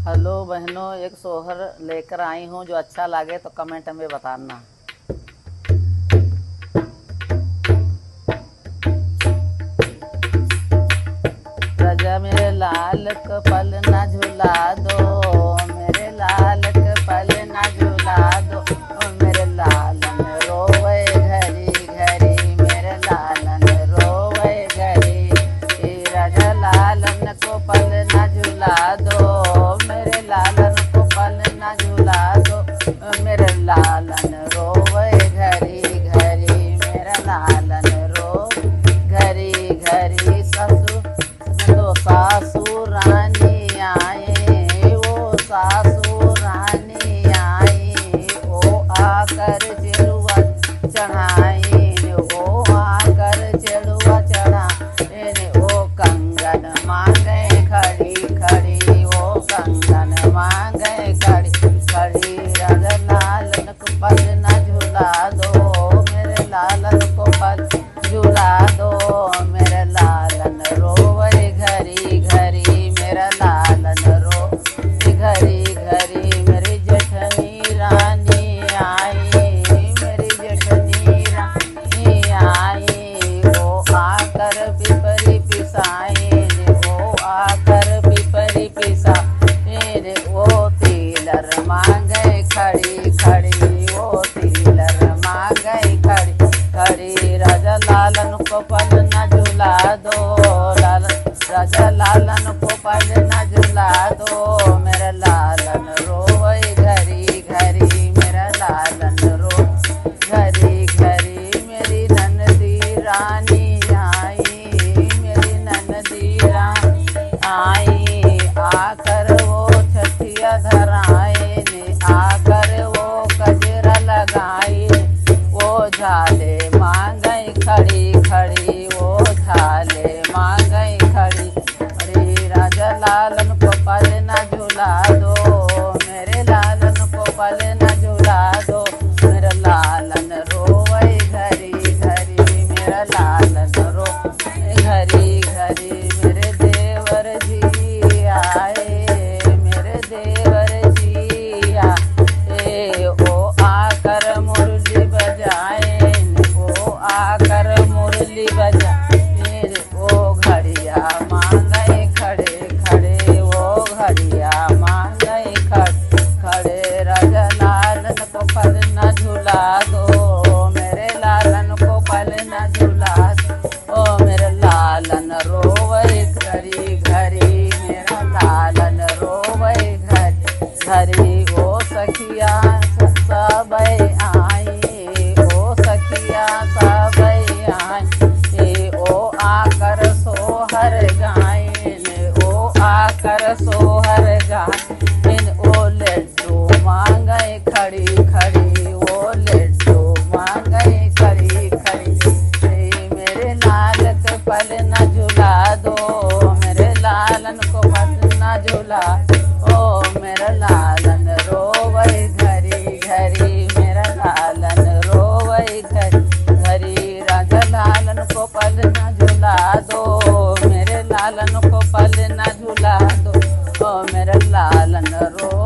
Hello बहनों, एक सोहर लेकर आई हूँ। जो अच्छा लगे तो कमेंट में बताना। राजा मेरे लाल कपल न झुला दो, मेरे लाल कपल न झुला दो, मेरे लालन रोवे घरी घरी, मेरे लालन रोवे घरी। राजा लालन को पल न झुला दो, मेरे लालन को पल न झुला दो, मेरे लालन रोवे घरी घरी, मेरा लालन रो घरी घरी। सासू रानी आए, वो सासू रानी आई, वो आकर चिड़ुआ चढ़ाई, वो आकर चिड़ुआ चढ़ाए, वो कंगन मांगे खड़ी खड़ी, वो कंगन मांगे खड़ी खड़ी। राजा लालन को पल न झुला दो, मेरे लालन को पल झुला दो, मेरे लालन रोवे घरी घरी, मेरा लालन रो घरी घरी। मेरी जेठनी रानी आई, मेरी जेठनी रानी आई, वो आकर पिपरी पिसाई, वो आकर पिपरी पिसाई, वो तिलर मांगे खड़ी खड़ी, वो तिलर मांगे खड़ी खड़ी। राजा लालन को पल न झुला दो, राजा लालन को पल न झुला दो, मेरा लालन रोवे घरी घरी, मेरा लालन रो घरी घरी। मेरी ननदी रानी आई, मेरी ननदी रानी आई, आकर वो छठिया धराए, आकर वो कजरा लगाई, वो झाले मांगे खड़ी खड़ी, वो झाले मांगे खड़ी खड़ी। राजा लालन को पल न झुला दो, मेरे लालन को पल न झुला दो, मेरा लालन रोवे घरी घरी, मेरा लालन रो घरी घरी। मेरे देवर जी आए, मेरे देवर जी आए, वो आकर मुरली बजाए, वो आकर मुरली बजाए, वो घड़िया मांगे खड़े खड़े, वो घड़िया मांगे खड़े खड़े। राजा लालन को पल न झुला दो, मेरे लालन को पल न झुला दो, ओ मेरे लालन रोवे घरी घरी, मेरा लालन रोवे घरी घरी। ओ सखिया सब आई, ओ सखिया सब आई, ओ आकर सोहर गायन, ओ आकर सोहर गायन, ओ लड्डू मांगे खड़ी खड़ी, ओ लड्डू मांगे खड़ी खड़ी। मेरे लाल को पल न झुला दो, मेरे लालन को पल न झुला, ओ मेरा लालन रोवे घरी घरी, मेरा लालन रोवे घरी घरी। राजा लालन को पल न झुला दो, मेरे लालन को पल न झुला दो, ओ मेरा लालन रो